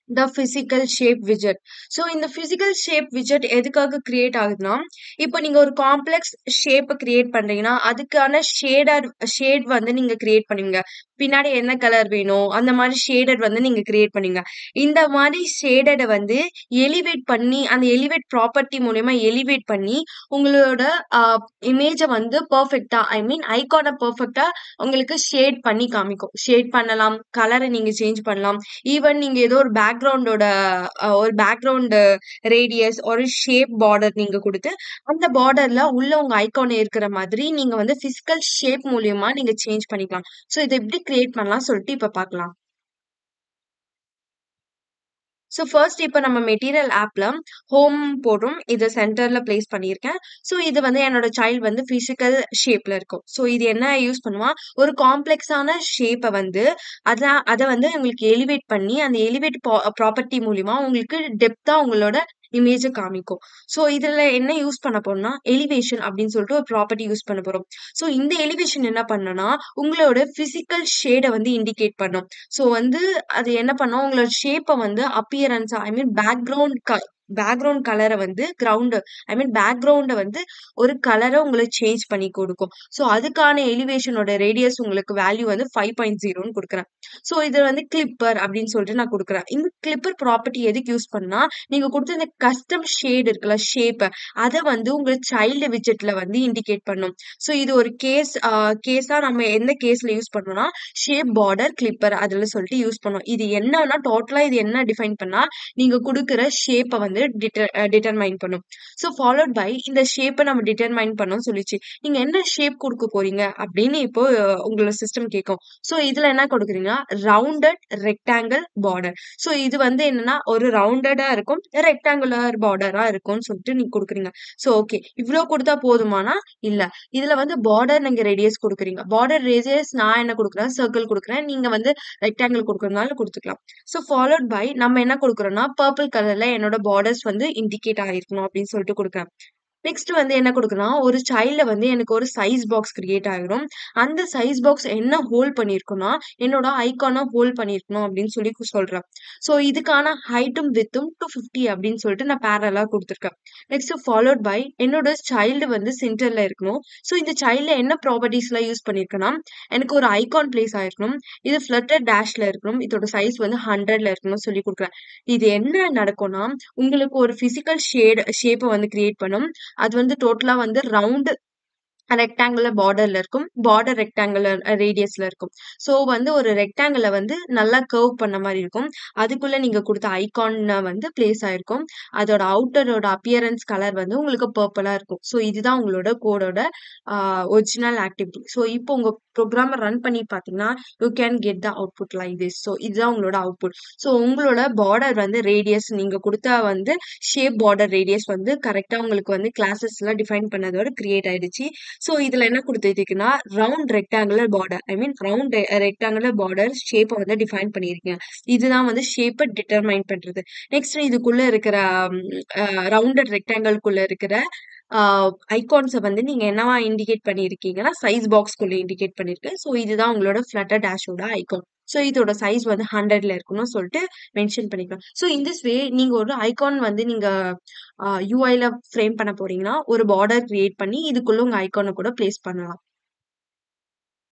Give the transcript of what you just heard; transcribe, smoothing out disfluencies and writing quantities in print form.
the physical shape widget. So இந்த physical shape widget எதுக்காக create ஆகுதுன்னா, இப்போ நீங்க ஒரு காம்ப்ளெக்ஸ் ஷேப் கிரியேட் பண்றீங்கன்னா அதுக்கான ஷேட் வந்து நீங்க கிரியேட் பண்ணுவீங்க. பின்னாடி என்ன கலர் வேணும் அந்த மாதிரி ஷேடட் வந்து நீங்க கிரியேட் பண்ணுவீங்க. இந்த மாதிரி ஷேடடை வந்து எலிவேட் பண்ணி அந்த எலிவேட் ப்ராப்பர்ட்டி மூலயமா எலிவேட் பண்ணி உங்களோட இமேஜை வந்து பர்ஃபெக்டா ஐகானை பர்ஃபெக்டா உங்களுக்கு ஷேட் பண்ணி காமிக்கும். ஷேட் பண்ணலாம், கலரை நீங்க சேஞ்ச் பண்ணலாம். ஈவன் நீங்க ஏதோ ஒரு பேக்ரவுண்ட் ரேடியஸ் ஒரு ஷேப் பார்டர் நீங்க கொடுத்து அந்த பார்டர்ல உள்ள உங்க ஐகான் இருக்கிற மாதிரி நீங்க வந்து பிசிக்கல் ஷேப் மூலியமா நீங்க சேஞ்ச் பண்ணிக்கலாம். சோ இதை எப்படி கிரியேட் பண்ணலாம் சொல்லிட்டு இப்ப பார்க்கலாம். ஸோ ஃபர்ஸ்ட் இப்போ நம்ம மெட்டீரியல் ஆப்ல ஹோம் போடுறோம். இதை சென்டர்ல பிளேஸ் பண்ணியிருக்கேன். ஸோ இது வந்து என்னோட சைல்டு வந்து பிசிக்கல் ஷேப்ல இருக்கும். ஸோ இது என்ன யூஸ் பண்ணுவான், ஒரு காம்ப்ளெக்ஸான ஷேப்பை வந்து அதை வந்து உங்களுக்கு எலிவேட் பண்ணி அந்த எலிவேட் ப்ராப்பர்ட்டி மூலியமா உங்களுக்கு டெப்தா உங்களோட இமேஜை காமிக்கும். ஸோ இதுல என்ன யூஸ் பண்ண போறோம்னா எலிவேஷன் அப்படின்னு சொல்லிட்டு ஒரு ப்ராப்பர்ட்டி யூஸ் பண்ண போறோம். ஸோ இந்த எலிவேஷன் என்ன பண்ணனா உங்களோட பிசிக்கல் ஷேடை வந்து இண்டிகேட் பண்ணும். ஸோ வந்து அது என்ன பண்ணும், உங்களோட ஷேப்பை வந்து அப்பியரன்ஸா பேக்ரவுண்ட் கலரை வந்து பேக்ரவுண்டை வந்து ஒரு கலரை உங்களுக்கு சேஞ்ச் பண்ணி கொடுக்கும். ஸோ அதுக்கான எலிவேஷனோட ரேடியஸ் உங்களுக்கு வேல்யூ வந்து 5.0ன்னு கொடுக்குறேன். ஸோ இது வந்து கிளிப்பர் அப்படின்னு சொல்லிட்டு நான் கொடுக்குறேன். இந்த கிளிப்பர் ப்ராப்பர்ட்டி எதுக்கு யூஸ் பண்ணா, நீங்க கொடுத்த இந்த கஸ்டம் ஷேட் இருக்குல்ல ஷேப், அதை வந்து உங்க சைல்டு விஜெட்ல வந்து இண்டிகேட் பண்ணும். ஸோ இது ஒரு கேஸா நம்ம எந்த கேஸ்ல யூஸ் பண்ணோம்னா ஷேப் பார்டர் கிளிப்பர் அதுல சொல்லிட்டு யூஸ் பண்ணுவோம். இது என்னன்னா டோட்டலா இது என்ன டிஃபைன் பண்ணா நீங்க கொடுக்குற ஷேப்பை வந்து டிட்டர்மைன் பண்ணும். ஸோ ஃபாலோட் பை இந்த ஷேப்பை நம்ம டிட்டர்மைன் பண்ணோம் சொல்லிச்சு. நீங்க என்ன ஷேப் கொடுக்க போறீங்க அப்படின்னு இப்போ உங்களோட சிஸ்டம் கேட்கும். ஸோ இதுல என்ன கொடுக்குறீங்கன்னா ரவுண்டட் ரெக்டாங்கிள் பார்டர். ஸோ இது வந்து என்னன்னா ஒரு ரவுண்டடா இருக்கும், ரெக்டாங்குலர் பார்டரா இருக்கும்னு சொல்லிட்டு நீங்க கொடுக்குறீங்க. ஸோ ஓகே இவ்வளவு கொடுத்தா போதுமானா இல்ல, இதுல வந்து பார்டர் நீங்க ரேடியஸ் கொடுக்குறீங்க. பார்டர் ரேடியஸ் நான் என்ன கொடுக்குறேன், சர்க்கிள் கொடுக்குறேன். நீங்க வந்து ரெக்டாங்கிள் கொடுக்கறதுனால கொடுத்துக்கலாம். ஸோ ஃபாலோட் பை நம்ம என்ன கொடுக்குறோம்னா பர்பிள் கலர்ல என்னோட பார்டர்ஸ் வந்து இண்டிகேட் ஆகிருக்கணும் அப்படின்னு சொல்லிட்டு கொடுக்குறேன். நெக்ஸ்ட் வந்து என்ன கொடுக்கணும், ஒரு சைல்ட்ல வந்து எனக்கு ஒரு சைஸ் பாக்ஸ் கிரியேட் ஆகிரும். அந்த சைஸ் பாக்ஸ் என்ன ஹோல்ட் பண்ணிருக்கும்னா என்னோட ஐகானை ஹோல்ட் பண்ணிருக்கணும் அப்படின்னு சொல்லி சொல்றேன். ஸோ இதுக்கான ஹைட்டும் வித்தும் 250 அப்படின்னு சொல்லிட்டு நான் பேரலா கொடுத்துருக்கேன். நெக்ஸ்ட் ஃபாலோட் பை என்னோட சைல்டு வந்து சென்டர்ல இருக்கணும். ஸோ இந்த சைல்ட்ல என்ன ப்ராப்பர்ட்டிஸ் எல்லாம் யூஸ் பண்ணிருக்கேன்னா எனக்கு ஒரு ஐகான் பிளேஸ் ஆயிருக்கணும், இது ஃபிளட்டர் டேஷ்ல இருக்கணும், இதோட சைஸ் வந்து 100ல இருக்கணும் சொல்லி கொடுக்குறேன். இது என்ன நடக்கும்னா உங்களுக்கு ஒரு பிசிக்கல் ஷேப்பை வந்து கிரியேட் பண்ணும். அது வந்து டோட்டலா வந்து ரவுண்ட் ரெக்டாங்குலர் பார்டர்ல இருக்கும், பார்டர் ரெக்டாங்குலர் ரேடியஸ்ல இருக்கும். ஸோ வந்து ஒரு ரெக்டாங்கிள வந்து நல்லா கர்வ் பண்ண மாதிரி இருக்கும். அதுக்குள்ள நீங்க கொடுத்த ஐகான் வந்து பிளேஸ் ஆயிருக்கும். அதோட அவுட்டரோட அப்பியரன்ஸ் கலர் வந்து உங்களுக்கு பர்பிளா இருக்கும். ஸோ இதுதான் உங்களோட கோடோட ஒரிஜினல் ஆக்டிவிட்டி. ஸோ இப்போ உங்க ப்ரோக்ராம ரன் பண்ணி பார்த்தீங்கன்னா you can get the output like this. So இதுதான் உங்களோட அவுட்புட். ஸோ உங்களோட பார்டர் வந்து ரேடியஸ் நீங்க கொடுத்த வந்து ஷேப் பார்டர் ரேடியஸ் வந்து கரெக்டா உங்களுக்கு வந்து கிளாஸஸ் எல்லாம் டிஃபைன் பண்ணதோட கிரியேட் ஆயிடுச்சு. ஸோ இதுல என்ன கொடுத்துருக்குன்னா round rectangular border round rectangular border ஷேப்பை வந்து டிஃபைன் பண்ணியிருக்கீங்க. இதுதான் வந்து ஷேப்பை டிட்டர்மைன் பண்றது. நெக்ஸ்ட் இதுக்குள்ள இருக்கிற ரவுண்டட் ரெக்டாங்கிள்குள்ள இருக்கிற ஐகான்ஸை வந்து நீங்க என்னவா இண்டிகேட் பண்ணியிருக்கீங்கன்னா சைஸ் பாக்ஸ்குள்ள இண்டிகேட் பண்ணிருக்கு. ஸோ இதுதான் உங்களோட ஃபிளட்டர் டேஷோட ஐகான். ஸோ இதோட சைஸ் வந்து 100ல இருக்கணும்னு சொல்லிட்டு மென்ஷன் பண்ணிக்கலாம். ஸோ இன் திஸ் வே நீங்க ஒரு ஐகான் வந்து நீங்க யூஐல ஃப்ரேம் பண்ண போறீங்கன்னா ஒரு பார்டர் கிரியேட் பண்ணி இதுக்குள்ள உங்க ஐகானை கூட பிளேஸ் பண்ணலாம்.